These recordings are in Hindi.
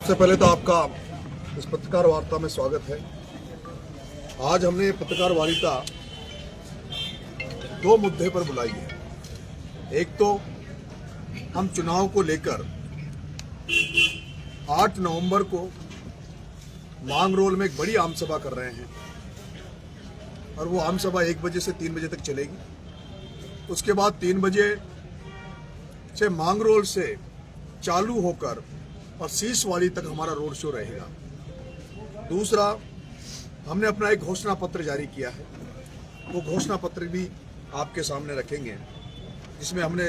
सबसे पहले तो आपका इस पत्रकार वार्ता में स्वागत है। आज हमने पत्रकार वार्ता दो मुद्दे पर बुलाई है। एक तो हम चुनाव को लेकर 8 नवंबर को मांगरोल में एक बड़ी आम सभा कर रहे हैं और वो आम सभा 1 बजे से 3 बजे तक चलेगी। उसके बाद 3 बजे से मांगरोल से चालू होकर और सीसवाड़ी तक हमारा रोड शो रहेगा। दूसरा, हमने अपना एक घोषणा पत्र जारी किया है। वो घोषणा पत्र भी आपके सामने रखेंगे, जिसमें हमने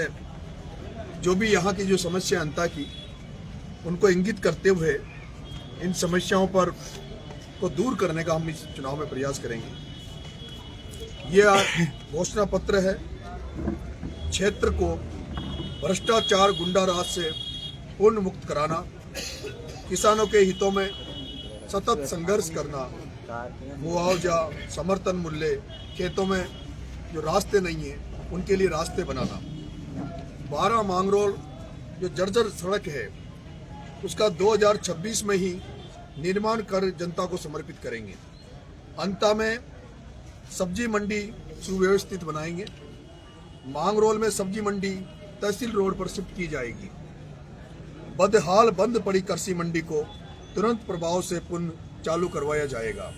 जो भी यहाँ की जो समस्या जनता की उनको इंगित करते हुए इन समस्याओं पर को दूर करने का हम इस चुनाव में प्रयास करेंगे। ये घोषणा पत्र है क्षेत्र को भ्रष्टाचार गुंडाराज से पूर्ण मुक्त कराना, किसानों के हितों में सतत संघर्ष करना, मुआवजा, समर्थन मूल्य, खेतों में जो रास्ते नहीं हैं उनके लिए रास्ते बनाना। 12 मांगरोल जो जर्जर सड़क है उसका 2026 में ही निर्माण कर जनता को समर्पित करेंगे। अंत में सब्जी मंडी सुव्यवस्थित बनाएंगे। मांगरोल में सब्जी मंडी तहसील रोड पर शिफ्ट की जाएगी। बदहाल बंद पड़ी कृषि मंडी को तुरंत प्रभाव से पुनः चालू करवाया जाएगा।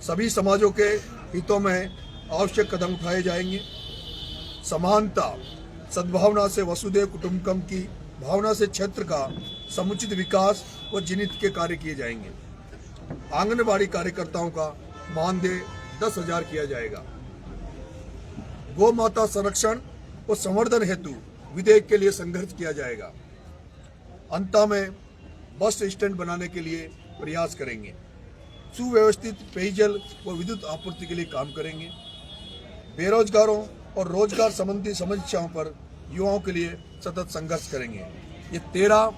सभी समाजों के हितों में आवश्यक कदम उठाए जाएंगे। समानता, सद्भावना से वसुधैव कुटुंबकम की भावना से क्षेत्र का समुचित विकास व जीवित के कार्य किए जाएंगे। आंगनबाड़ी कार्यकर्ताओं का मानदेय 10,000 किया जाएगा। गौ माता संरक्षण व संवर्धन हेतु विधेयक के लिए संघर्ष किया जाएगा। अंत में बस स्टैंड बनाने के लिए प्रयास करेंगे। सुव्यवस्थित पेयजल व विद्युत आपूर्ति के लिए काम करेंगे। बेरोजगारों और रोजगार संबंधी समस्याओं पर युवाओं के लिए सतत संघर्ष करेंगे। ये 13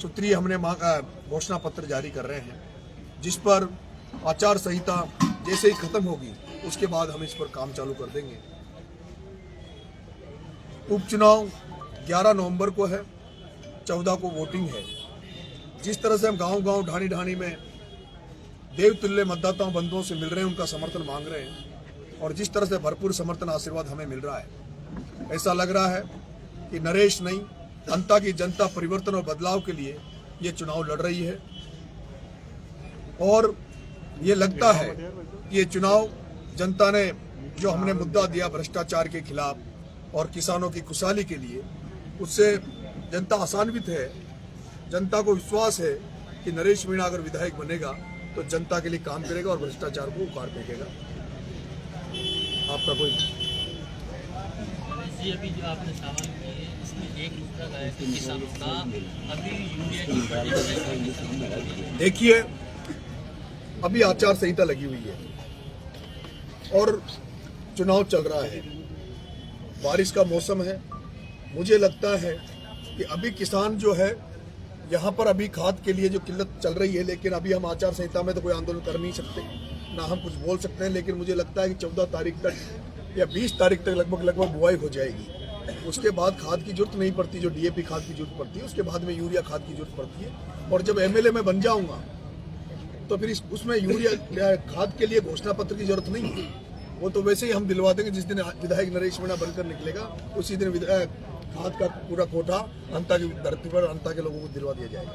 सूत्रीय हमने घोषणा पत्र जारी कर रहे हैं, जिस पर आचार संहिता जैसे ही खत्म होगी उसके बाद हम इस पर काम चालू कर देंगे। उपचुनाव 11 नवंबर को है, 14 को वोटिंग है। जिस तरह से हम गांव-गांव, ढाणी-ढाणी में देवतुल्य मतदाताओं बंधुओं से मिल रहे हैं, उनका समर्थन मांग रहे हैं और जिस तरह से भरपूर समर्थन आशीर्वाद हमें मिल रहा है, ऐसा लग रहा है कि नरेश नहीं, अंता की जनता परिवर्तन और बदलाव के लिए ये चुनाव लड़ रही है। और ये लगता है कि ये चुनाव जनता ने जो हमने मुद्दा दिया भ्रष्टाचार के खिलाफ और किसानों की खुशहाली के लिए, उससे जनता आसान्वित है। जनता को विश्वास है कि नरेश मीणा अगर विधायक बनेगा तो जनता के लिए काम करेगा और भ्रष्टाचार को उखाड़ फेंकेगा। आपका कोई जी, अभी जो आपने सवाल किए इसमें एक मुद्दा है कि किसानों का अभी यूरिया की बढ़ी। देखिए, अभी आचार संहिता लगी हुई है और चुनाव चल रहा है, बारिश का मौसम है। मुझे लगता है कि अभी किसान जो है यहाँ पर अभी खाद के लिए जो किल्लत चल रही है, लेकिन अभी हम आचार संहिता में तो कोई आंदोलन कर नहीं सकते, ना हम कुछ बोल सकते हैं। लेकिन मुझे लगता है कि 14 तारीख तक या 20 तारीख तक लगभग बुआई हो जाएगी। उसके बाद खाद की जरूरत नहीं पड़ती, जो डीएपी खाद की जरूरत पड़ती है, उसके बाद में यूरिया खाद की जरूरत पड़ती है। और जब एमएलए में बन जाऊंगा तो फिर उसमें यूरिया खाद के लिए घोषणा पत्र की जरूरत नहीं है। वो तो वैसे ही हम दिलवा देंगे। जिस दिन विधायक नरेश मीणा बनकर निकलेगा उसी दिन खाद का पूरा कोटा अंता की धरती पर अंता के लोगों को दिलवा दिया जाएगा।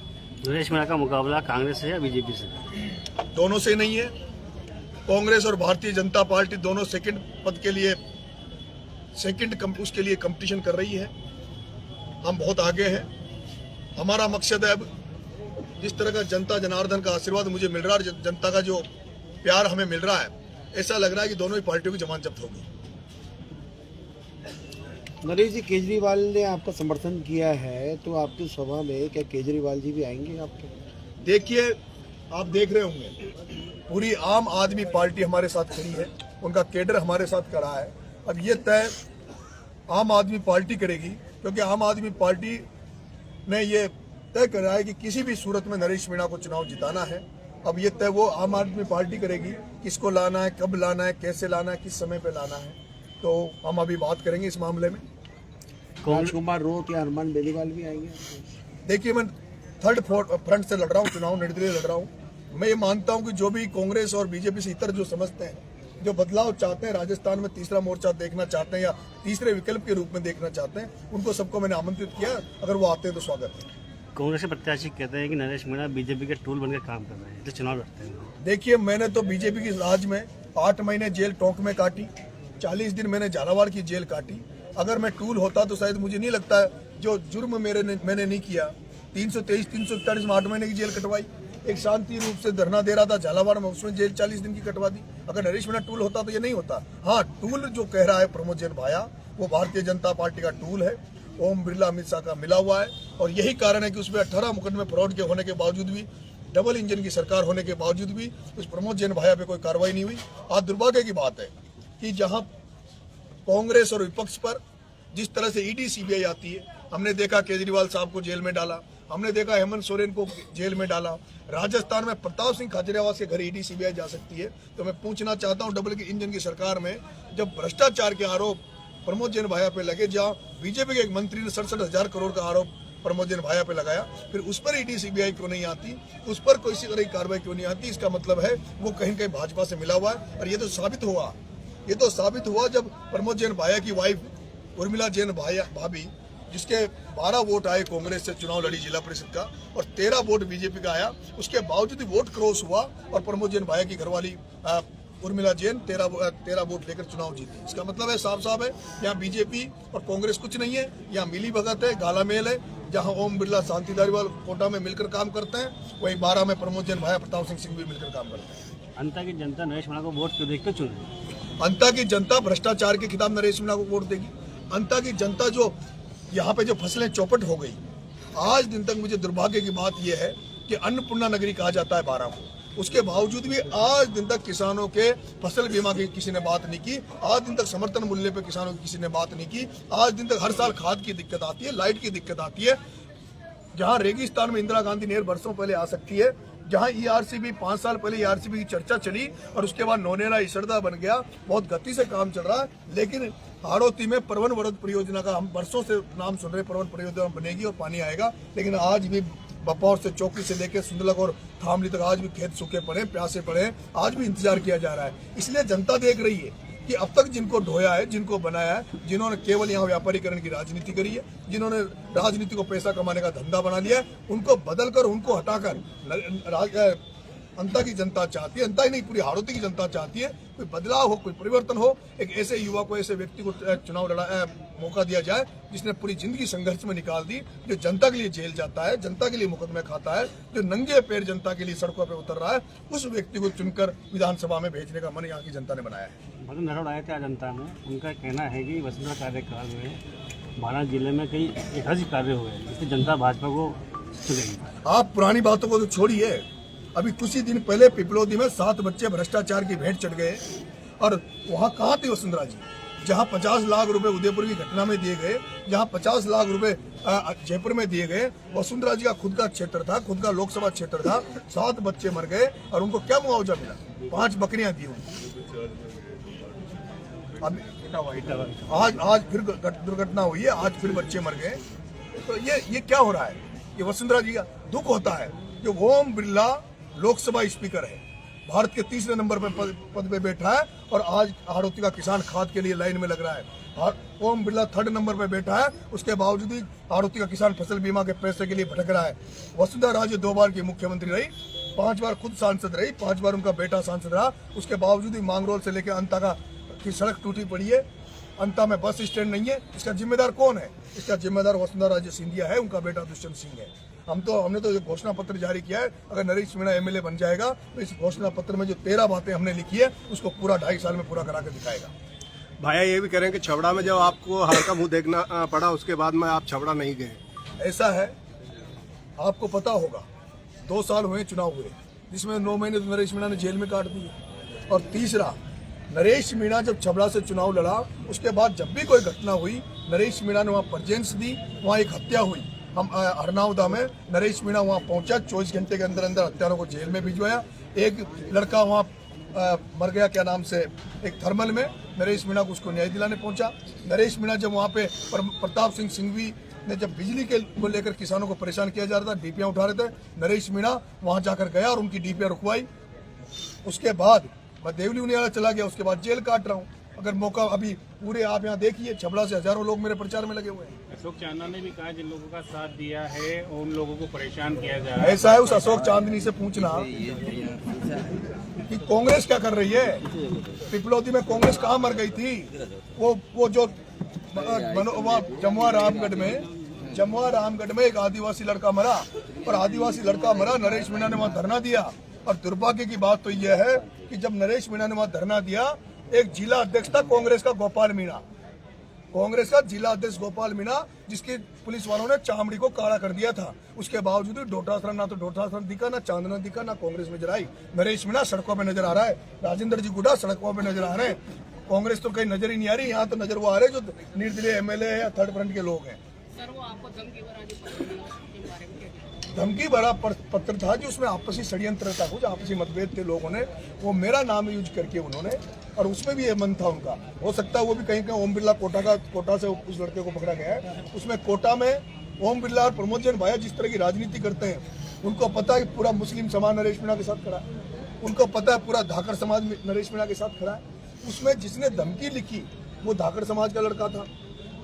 नरेश मीणा का मुकाबला कांग्रेस से या बीजेपी से? दोनों से नहीं है। कांग्रेस और भारतीय जनता पार्टी दोनों सेकंड पद के लिए उसके लिए कंपटीशन कर रही है। हम बहुत आगे हैं। हमारा मकसद है, अब जिस तरह का जनता जनार्दन का आशीर्वाद मुझे मिल रहा है, जनता का जो प्यार हमें मिल रहा है, ऐसा लग रहा है कि दोनों ही पार्टियों की जमानत जब्त होगी। नरेश जी, केजरीवाल ने आपका समर्थन किया है, तो आपकी सभा में क्या केजरीवाल जी भी आएंगे आपके? देखिए, आप देख रहे होंगे पूरी आम आदमी पार्टी हमारे साथ खड़ी है, उनका कैडर हमारे साथ खड़ा है। अब ये तय आम आदमी पार्टी करेगी, क्योंकि आम आदमी पार्टी ने ये तय करा है कि किसी भी सूरत में नरेश मीणा को चुनाव जिताना है। अब ये तय वो आम आदमी पार्टी करेगी, किसको लाना है, कब लाना है, कैसे लाना है, किस समय पे लाना है। तो हम अभी बात करेंगे इस मामले में। राजकुमार रोत या हनुमान बेनीवाल भी आएंगे? देखिए, मैं थर्ड फ्रंट से लड़ रहा हूँ चुनाव, निर्दलीय लड़ रहा हूँ। मैं ये मानता हूँ कि जो भी कांग्रेस और बीजेपी से इतर जो समझते हैं, जो बदलाव चाहते हैं, राजस्थान में तीसरा मोर्चा देखना चाहते हैं या तीसरे विकल्प के रूप में देखना चाहते हैं, उनको सबको मैंने आमंत्रित किया। अगर वो आते हैं तो स्वागत है। कांग्रेस के प्रत्याशी कहते हैं कि नरेश मीणा बीजेपी के टूल बनकर काम कर रहे हैं, तो चुनाव लड़ते हैं। देखिए, मैंने तो बीजेपी की राज में 8 महीने जेल टोंक में काटी, 40 दिन मैंने झालावाड़ की जेल काटी। अगर मैं टूल होता तो शायद मुझे नहीं लगता है जो जुर्म मैंने नहीं किया, 323, 341 में 8 महीने की जेल कटवाई। एक शांति रूप से धरना दे रहा था झालावाड़ में, उसमें जेल 40 दिन की कटवा दी। अगर नरेश मीणा टूल होता तो ये नहीं होता। हाँ, टूल जो कह रहा है प्रमोद जैन भाया, वो भारतीय जनता पार्टी का टूल है, ओम बिरला अमित शाह का मिला हुआ है। और यही कारण है कि उसमें 18 मुकदमे फ्रॉड के होने के बावजूद भी, डबल इंजन की सरकार होने के बावजूद भी उस प्रमोद जैन भाया पे कोई कार्रवाई नहीं हुई। आज दुर्भाग्य की बात है कि जहां कांग्रेस और विपक्ष पर जिस तरह से ईडी सीबीआई आती है, हमने देखा केजरीवाल साहब को जेल में डाला, हमने देखा हेमंत सोरेन को जेल में डाला, राजस्थान में प्रताप सिंह खाचरियावास के घर ईडी सीबीआई जा सकती है। तो मैं पूछना चाहता हूं, डबल इंजन की सरकार में जब भ्रष्टाचार के आरोप प्रमोद जैन भाया पे लगे, जहां बीजेपी के एक मंत्री ने 67,000 करोड़ का आरोप प्रमोद जैन भाया पे लगाया, फिर उस पर ईडी सीबीआई क्यों नहीं आती, उस पर कोई सी तरह की कार्रवाई क्यों नहीं आती? इसका मतलब है वो कहीं कहीं भाजपा से मिला हुआ है। और ये तो साबित हुआ जब प्रमोद जैन भाया की वाइफ उर्मिला जैन भाभी, जिसके 12 वोट आए कांग्रेस से चुनाव लड़ी जिला परिषद का और 13 वोट बीजेपी का आया, उसके बावजूद वोट क्रॉस हुआ और प्रमोद जैन भाया की घरवाली उर्मिला जैन 13 वोट लेकर चुनाव जीती। इसका मतलब है साफ है, यहाँ बीजेपी और कांग्रेस कुछ नहीं है, यहाँ मिली भगत है, गाला मेल है। जहाँ ओम बिरला शांति धारीवाल कोटा में मिलकर काम करते हैं, वहीं 12 में प्रमोद जैन भाया प्रताप सिंह भी मिलकर काम करते हैं। अंता की जनता नरेश मीणा को वोट क्यों देखकर चुने? अंता की जनता भ्रष्टाचार के खिलाफ नरेश मीणा को वोट देगी। अंता की जनता जो यहाँ पे जो फसलें चौपट हो गई, आज दिन तक मुझे दुर्भाग्य की बात यह है कि अन्नपूर्णा नगरी कहा जाता है 12 को, उसके बावजूद भी आज दिन तक किसानों के फसल बीमा की किसी ने बात नहीं की। आज दिन तक समर्थन मूल्य पे किसानों की किसी ने बात नहीं की। आज दिन तक हर साल खाद की दिक्कत आती है, लाइट की दिक्कत आती है। जहां रेगिस्तान में इंदिरा गांधी नहर बरसों पहले आ सकती है, जहां ईआरसीबी 5 साल पहले ईआरसीबी की चर्चा चली और उसके बाद नौनेरा इसरदा बन गया, बहुत गति से काम चल रहा है। लेकिन हाड़ौती में परवन वरद परियोजना का हम वर्षों से नाम सुन रहे, परवन परियोजना बनेगी और पानी आएगा, लेकिन आज भी बपौर से चौकी से लेकर सुंदलक और थामली तक आज भी खेत सूखे पड़े, प्यासे पड़े, आज भी इंतजार किया जा रहा है। इसलिए जनता देख रही है कि अब तक जिनको ढोया है, जिनको बनाया है, जिन्होंने केवल यहाँ व्यापारीकरण की राजनीति करी है, जिन्होंने राजनीति को पैसा कमाने का धंधा बना लिया है, उनको बदलकर, उनको हटाकर अंता की जनता चाहती है, अंता ही नहीं पूरी हाड़ौती की जनता चाहती है कोई बदलाव हो, कोई परिवर्तन हो। एक ऐसे युवा को, ऐसे व्यक्ति को चुनाव मौका दिया जाए जिसने पूरी जिंदगी संघर्ष में निकाल दी, जो जनता के लिए जेल जाता है, जनता के लिए मुकदमे खाता है, जो नंगे पैर जनता के लिए सड़कों पर उतर रहा है, उस व्यक्ति को चुनकर विधानसभा में भेजने का मन यहाँ की जनता ने बनाया है। मतलब नरोड़ आए थे जनता में, उनका कहना है कि वसुंधरा कार्यकाल में बारां जिले में कई ऐतिहासिक कार्य हुए, इसलिए जनता भाजपा को चुनेगी। आप पुरानी बातों को तो छोड़िए, अभी कुछ ही दिन पहले पिपलोदी में 7 बच्चे भ्रष्टाचार की भेंट चढ़ गए और वहाँ कहाँ थे वसुंधरा जी? जहाँ 50 लाख रुपए उदयपुर की घटना में दिए गए, जहाँ 50 लाख रुपए जयपुर में दिए गए, वसुंधरा जी का खुद का क्षेत्र था, खुद का लोकसभा क्षेत्र था, 7 बच्चे मर गए और उनको क्या मुआवजा मिला? 5 बकरियां दी उनको। आज फिर दुर्घटना हुई है, आज फिर बच्चे मर गए। तो ये क्या हो रहा है? ये वसुंधरा जी का दुख होता है। जो ओम बिरला लोकसभा स्पीकर है, भारत के 3रे नंबर पर पद पे बैठा है और आज हाड़ौती का किसान खाद के लिए लाइन में लग रहा है। ओम बिरला 3rd नंबर पर बैठा है, उसके बावजूद भी हाड़ौती का किसान फसल बीमा के पैसे के लिए भटक रहा है। वसुंधरा राजे 2 बार की मुख्यमंत्री रही, 5 बार खुद सांसद रही, 5 बार उनका बेटा सांसद रहा, उसके बावजूद भी मांगरोल से लेकर अंता की सड़क टूटी पड़ी है, अंता में बस स्टैंड नहीं है। इसका जिम्मेदार कौन है? इसका जिम्मेदार वसुंधरा राजे सिंधिया है, उनका बेटा दुष्यंत सिंह है। हमने तो घोषणा पत्र जारी किया है, अगर नरेश मीणा एमएलए बन जाएगा तो इस घोषणा पत्र में जो 13 बातें हमने लिखी है उसको पूरा 2.5 साल में पूरा करा के दिखाएगा। भाया ये भी कह रहे हैं कि छबड़ा में जब आपको हार का मुंह देखना पड़ा, उसके बाद में आप छबड़ा नहीं गए। ऐसा है, आपको पता होगा 2 साल हुए चुनाव हुए, जिसमें 9 महीने तो नरेश मीणा ने जेल में काट दिए। और तीसरा, नरेश मीणा जब छबड़ा से चुनाव लड़ा, उसके बाद जब भी कोई घटना हुई, नरेश मीणा ने वहाँ प्रेजेंस दी, वहाँ एक हत्या हुई, हम हरनावदा में नरेश मीणा वहाँ पहुंचा, 24 घंटे के अंदर हत्यारों को जेल में भिजवाया। एक लड़का वहाँ मर गया, क्या नाम से, एक थर्मल में, नरेश मीणा को उसको न्याय दिलाने पहुंचा। नरेश मीणा जब वहाँ पे प्रताप सिंह सिंघवी ने जब बिजली के को लेकर किसानों को परेशान किया जा रहा था, डीपीआर उठा रहे थे, नरेश मीणा वहां जाकर गया और उनकी डीपीआर रुकवाई। उसके बाद मैं देवली उनियाला चला गया, उसके बाद जेल काट रहा हूँ। अगर मौका अभी पूरे आप यहाँ देखिए, छबड़ा से हजारों लोग मेरे प्रचार में लगे हुए हैं। अशोक चांदना ने भी कहा जिन लोगों का साथ दिया है उन लोगों को परेशान किया जा रहा है। ऐसा है, उस अशोक चांदनी से पूछना कि कांग्रेस क्या कर रही है। पिपलौदी में कांग्रेस कहाँ मर गई थी? वो जो जमुआ रामगढ़ में एक आदिवासी लड़का मरा, और आदिवासी लड़का मरा, नरेश मीणा ने वहां धरना दिया। और दुर्भाग्य की बात तो यह है कि जब नरेश मीणा ने वहां धरना दिया, एक जिला अध्यक्ष था कांग्रेस का गोपाल मीणा, कांग्रेस का जिला अध्यक्ष गोपाल मीणा, जिसकी पुलिस वालों ने चामड़ी को काला कर दिया था। उसके बावजूद डोटासरा ना तो डोटासरा दिखा, ना चांदना दिखा, ना कांग्रेस नजर आई। नरेश मीणा सड़कों पे नजर आ रहा है, राजेंद्र जी गुड्डा सड़कों पे नजर आ रहे हैं। कांग्रेस तो कहीं नजर ही नहीं आ रही, यहाँ तो नजर वो आ रहे जो निर्दलीय एमएलए या थर्ड फ्रंट के लोग हैं। सर वो आपको धमकी भरा जो पत्र मिला उसके बारे में क्या कहते हैं? धमकी भरा पत्र था जो उसमें आपसी षड्यंत्र था, कुछ आपसी मतभेद थे लोगों ने, वो मेरा नाम यूज करके उन्होंने, और उसमें भी ये मन था उनका। हो सकता है वो भी कहीं ओम बिरला कोटा से उस लड़के को पकड़ा गया है। उसमें कोटा में ओम बिरला और प्रमोद जैन भाया जिस तरह की राजनीति करते हैं, उनको पता है कि पूरा मुस्लिम समाज नरेश मीणा के साथ खड़ा है, उनको पता है पूरा धाकड़ समाज नरेश मीणा के साथ खड़ा है। उसमें जिसने धमकी लिखी वो धाकड़ समाज का लड़का था,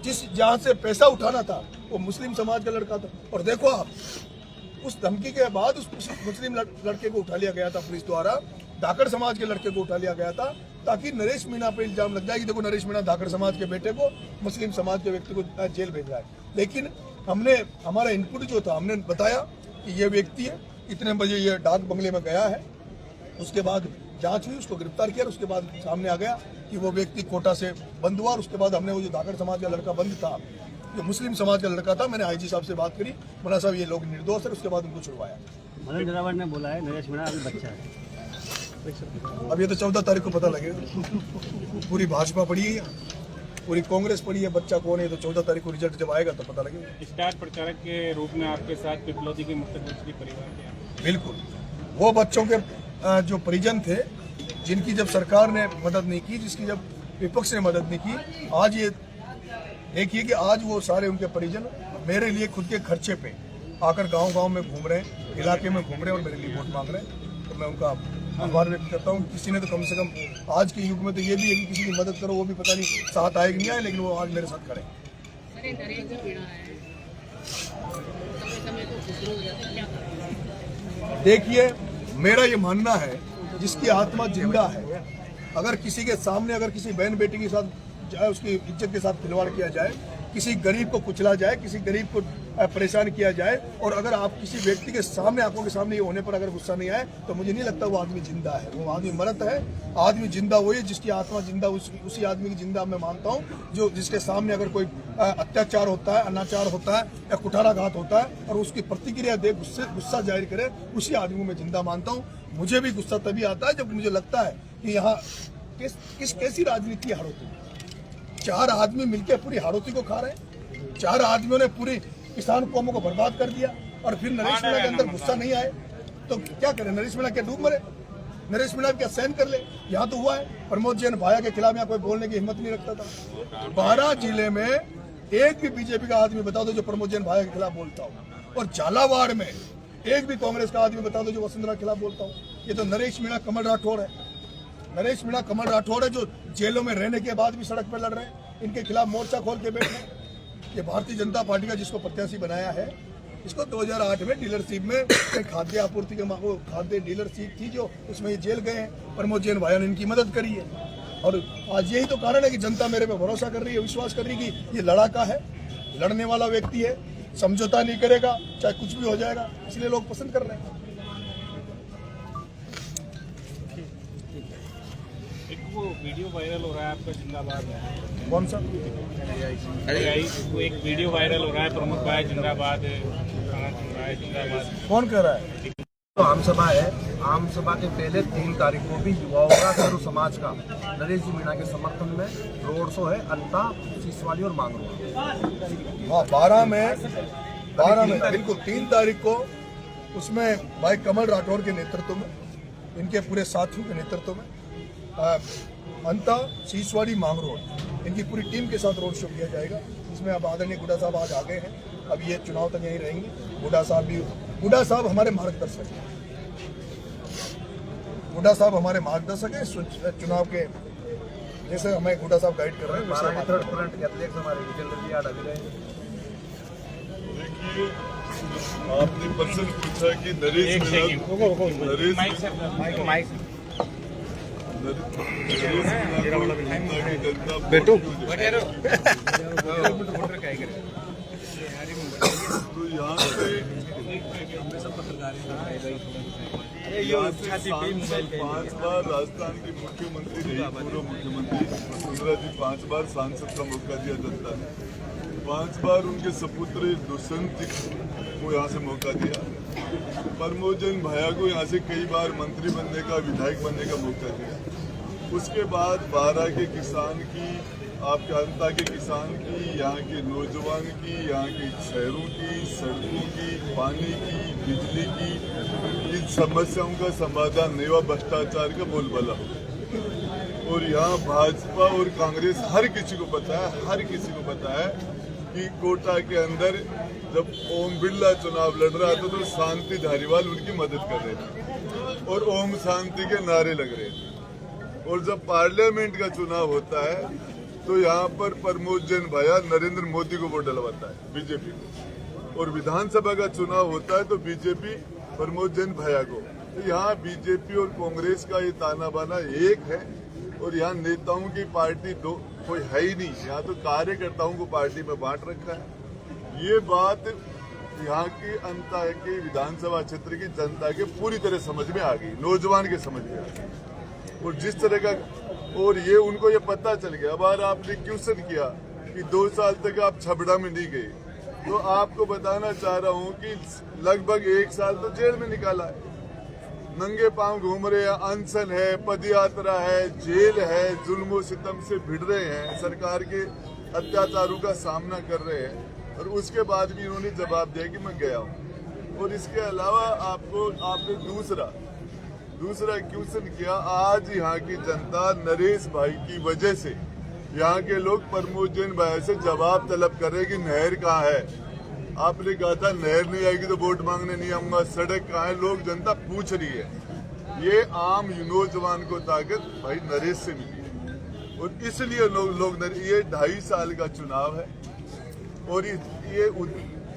जहां से पैसा उठाना था वो मुस्लिम समाज का लड़का था। और देखो आप, उस धमकी के बाद उस मुस्लिम लड़के को उठा लिया गया था पुलिस द्वारा, धाकड़ समाज के लड़के को उठा लिया गया था, ताकि नरेश मीणा पे इल्जाम लग जाए कि देखो नरेश मीणा धाकड़ समाज के बेटे को मुस्लिम समाज के व्यक्ति को जेल भेज रहा है। लेकिन हमने, हमारा इनपुट जो था, हमने बताया कि ये व्यक्ति है, इतने बजे ये डाक बंगले में गया है। उसके बाद जांच हुई, उसको गिरफ्तार किया, उसके बाद सामने आ गया कि वो व्यक्ति कोटा से बंद हुआ। और उसके बाद हमने वो जो धाकड़ समाज का लड़का बंद था, जो मुस्लिम समाज का लड़का था, मैंने आईजी साहब से बात करी, मना साहब ये लोग निर्दोष है, उसके बाद उनको छुड़वाया। मदन दिलावर ने बोला है नरेश मीणा अभी बच्चा है। अब ये तो 14 तारीख को पता लगेगा। पूरी भाजपा पड़ी है, पूरी कांग्रेस पड़ी है, बच्चा कौन है तो 14 तारीख को रिजल्ट जब आएगा तो पता लगेगा। स्टार प्रचारक के रूप में आपके साथ पिपलौदी के मुख्यमंत्री परिवार के बिल्कुल, वो बच्चों के जो परिजन थे, जिनकी जब सरकार ने मदद नहीं की, जिसकी जब विपक्ष ने मदद नहीं की, आज ये देखिए कि आज वो सारे उनके परिजन मेरे लिए खुद के खर्चे पे आकर गांव-गांव में घूम रहे हैं, इलाके में घूम रहे हैं और मेरे लिए वोट मांग रहे हैं। तो मैं उनका आभार व्यक्त करता हूँ। किसी ने तो कम से कम आज के युग में तो ये भी है कि किसी की मदद करो, वो भी पता नहीं साथ आए कि नहीं आए, लेकिन वो आज मेरे साथ खड़े हैं। अरे नरेश जी मीणा है, समय तो खुसरो हो जाता है, क्या करें? देखिए, मेरा ये मानना है, जिसकी आत्मा जिंदा है, अगर किसी के सामने, अगर किसी बहन बेटी के साथ जाए, उसकी इज्जत के साथ खिलवाड़ किया जाए, किसी गरीब को कुचला जाए, किसी गरीब को परेशान किया जाए, और अगर आप किसी व्यक्ति के सामने, आंखों के सामने ये होने पर अगर गुस्सा नहीं आए, तो मुझे नहीं लगता वो आदमी जिंदा है। वो आदमी मरत है। आदमी जिंदा वही है जिसकी आत्मा जिंदा, उसी आदमी की जिंदा मैं मानता हूँ, जो जिसके सामने अगर कोई अत्याचार होता है, अनाचार होता है या कुठाराघात होता है और उसकी प्रतिक्रिया दे, गुस्सा जाहिर करे, उसी आदमी को मैं जिंदा मानता हूँ। मुझे भी गुस्सा तभी आता है जब मुझे लगता है कि यहाँ कैसी राजनीति हाड़ोती है। 4 आदमी मिलकर पूरी हाड़ोती को खा रहे हैं, 4 आदमियों ने पूरी किसान कौमों को बर्बाद कर दिया, और फिर नरेश मीणा के अंदर गुस्सा नहीं आए तो क्या करें? नरेश मीणा क्या डूब मरे? नरेश मीणा क्या सहन कर ले? यहाँ तो हुआ है, प्रमोद जैन भाया के खिलाफ यहाँ कोई बोलने की हिम्मत नहीं रखता था। 12 जिले में एक भी बीजेपी का आदमी बता दो जो प्रमोद जैन भाया के खिलाफ बोलता हो, और झालावाड़ में एक भी कांग्रेस का आदमी बता दो जो वसुंधरा के खिलाफ बोलता हो। ये तो नरेश मीणा कमल राठौड़ है, नरेश मीणा कमल राठौड़ है, जो जेलों में रहने के बाद भी सड़क पर लड़ रहे हैं। इनके खिलाफ मोर्चा खोल के बैठे हैं। ये भारतीय जनता पार्टी का जिसको प्रत्याशी बनाया है, इसको 2008 में डीलरशिप में खाद्य आपूर्ति के खाद्य डीलरशिप थी जो, उसमें ये जेल गए हैं। प्रमोद जैन भाइयों ने इनकी मदद करी है, और आज यही तो कारण है कि जनता मेरे पे भरोसा कर रही है, विश्वास कर रही है कि ये लड़ाका है, लड़ने वाला व्यक्ति है, समझौता नहीं करेगा, चाहे कुछ भी हो जाएगा, इसलिए लोग पसंद कर रहे हैं। एक वो वीडियो वायरल हो रहा है आपका जिंदाबाद में, कौन सा? वो एक वीडियो वायरल हो रहा है, प्रमोद भाई जिंदाबाद, जिंदाबाद, कौन कह रहा है? तो आम सभा है, आम सभा के पहले 3 तारीख को भी युवाओं का, सर्व समाज का नरेश जी मीणा के समर्थन में रोड शो है, अंता, सीसवाड़ी और मांगरोल। हाँ, 12 में बिल्कुल 3 तारीख को, उसमें भाई कमल राठौर के नेतृत्व में, इनके पूरे साथियों के नेतृत्व में अंता, सीसवाड़ी, मांगरोल, इनकी पूरी टीम के साथ रोड शो किया जाएगा। इसमें अब आदरणीय गुड्डा साहब आज आ गए हैं, अब ये चुनाव तक यहीं रहेंगे। गुड्डा साहब हमारे मार्गदर्शक हैं, गुड्डा साहब हमारे मार्गदर्शक हैं चुनाव के, जैसे हमें गुड्डा साहब गाइड कर रहे हैं वैसे थर्ड फ्रंट के अध्यक्ष हमारे विजय यादव अभी रहे। देखिए, आपने प्रश्न पूछा कि नरेश बेटू तो यहाँ से 5 बार राजस्थान की मुख्यमंत्री रही, पूर्व मुख्यमंत्री वसुंधरा जी 5 बार सांसद का मौका दिया जनता ने, 5 बार उनके सपुत्र दुष्यंत जी को यहाँ से मौका दिया, प्रमोद जैन भैया को यहाँ से कई बार मंत्री बनने का, विधायक बनने का मौका दिया। उसके बाद 12 के किसान की, आपके अंता के किसान की, यहाँ के नौजवान की, यहाँ के शहरों की, सड़कों की, पानी की, बिजली की, इन समस्याओं का समाधान नहीं हुआ, भ्रष्टाचार का बोलबाला हो। और यहाँ भाजपा और कांग्रेस हर किसी को पता है कि कोटा के अंदर जब ओम बिरला चुनाव लड़ रहा था तो शांति धारीवाल उनकी मदद कर रहे थे और ओम शांति के नारे लग रहे थे। और जब पार्लियामेंट का चुनाव होता है तो यहाँ पर प्रमोद जैन भैया नरेंद्र मोदी को वोट डलवाता है, बीजेपी को, और विधानसभा का चुनाव होता है तो बीजेपी प्रमोद जैन भैया को। तो यहाँ बीजेपी और कांग्रेस का ये ताना बाना एक है, और यहाँ नेताओं की पार्टी कोई है ही नहीं, यहाँ तो कार्यकर्ताओं को पार्टी में बांट रखा है। ये बात यहाँ की अंता के विधानसभा क्षेत्र की जनता के पूरी तरह समझ में आ गई, नौजवान के समझ में आ गई, और जिस तरह का, और ये उनको ये पता चल गया। अब आपने क्वेश्चन किया कि 2 साल तक आप छबड़ा में नहीं गए, तो आपको बताना चाह रहा हूँ कि लगभग 1 साल तो जेल में निकाला है, नंगे पांव घूम रहे हैं, अनशन है, पदयात्रा है, जेल है, जुल्म सितम से भिड़ रहे हैं, सरकार के अत्याचारों का सामना कर रहे हैं, और उसके बाद भी इन्होंने जवाब दिया कि मैं गया हूँ। और इसके अलावा आपने दूसरा क्वेश्चन किया, आज यहाँ की जनता नरेश भाई की वजह से, यहाँ के लोग प्रमोद जैन भाई से जवाब तलब कर रहे कि नहर कहाँ है। आपने कहा था नहर नहीं आएगी तो वोट मांगने नहीं आऊंगा, सड़क कहाँ है, लोग जनता पूछ रही है। ये आम नौजवान को ताकत भाई नरेश से मिली, और इसलिए लोग ये 2.5 साल का चुनाव है, और ये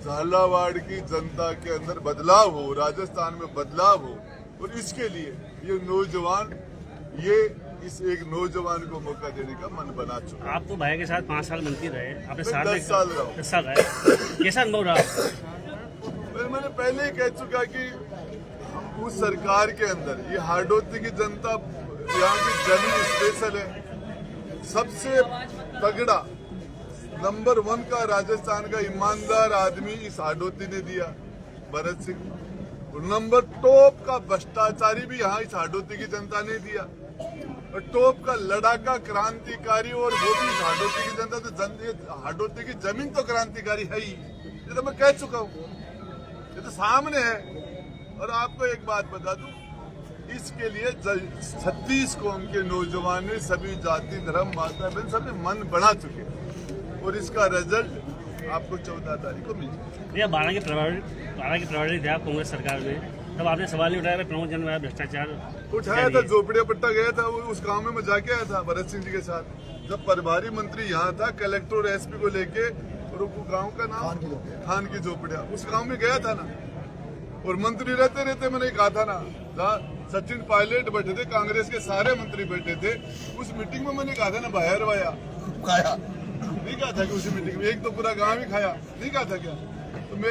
झालावाड़ की जनता के अंदर बदलाव हो, राजस्थान में बदलाव हो, और इसके लिए ये नौजवान इस एक नौजवान को मौका देने का मन बना चुका। आप तो भाई के साथ 5 साल मंत्री रहे, आपने 10 साल रहा, कैसा अनुभव रहा? मैंने पहले ही कह चुका कि उस सरकार के अंदर ये हार्डोती की जनता, यहाँ की जमीन स्पेशल है, सबसे तगड़ा नंबर 1 का राजस्थान का ईमानदार आदमी इस हार्डोती ने दिया, भरत सिंह। नंबर टॉप का भ्रष्टाचारी भी यहाँ इस हार्डोती की जनता ने दिया, और टॉप का लड़ाका क्रांतिकारी, और वो भी इस हार्डोती की जनता। तो हार्डोती की जमीन तो क्रांतिकारी है ही, ये तो मैं कह चुका हूँ, ये तो सामने है। और आपको एक बात बता दूं, इसके लिए 36 कौम के नौजवान ने, सभी जाति धर्म माता बहन सबने मन बना चुके, और इसका रिजल्ट आपको 14 तारीख को मिल जाएगा। 12 के प्रभारी थे आप कांग्रेस सरकार में, तब आपने सवाल नहीं उठाया प्रमोद जैन भाई भ्रष्टाचार उठाया था, झोपड़िया पट्टा गया था, उस गांव में मैं जाके आया था भरत सिंह जी के साथ, जब प्रभारी मंत्री यहाँ था, कलेक्टर और एसपी को लेके, और गांव का नाम खान की झोपड़िया, उस गांव में गया था ना। और मंत्री रहते मैंने कहा था ना, जहाँ सचिन पायलट बैठे थे, कांग्रेस के सारे मंत्री बैठे थे, उस मीटिंग में मैंने कहा था ना, बाहर वाया खाया नहीं कहा था कि उसी मीटिंग में, एक तो पूरा गांव ही खाया नहीं कहा था क्या? तो मैं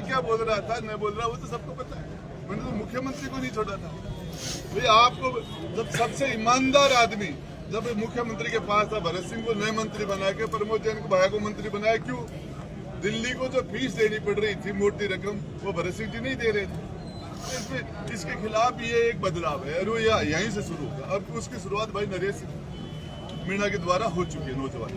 क्या बोल रहा था, नहीं बोल रहा, वो तो सबको पता है। मैंने तो मुख्यमंत्री को नहीं छोड़ा था भाई। आपको जब सबसे ईमानदार आदमी जब मुख्यमंत्री के पास था, भरत सिंह को नए मंत्री बना के, प्रमोद जैन को भाया को मंत्री बनाया, क्यों? दिल्ली को जो फीस देनी पड़ रही थी मोटी रकम, वो भरत सिंह जी नहीं दे रहे थे। इसके खिलाफ ये एक बदलाव है, और वो यहीं से शुरू होगा। अब उसकी शुरुआत भाई नरेश मीणा के द्वारा हो चुकी है, नौजवान।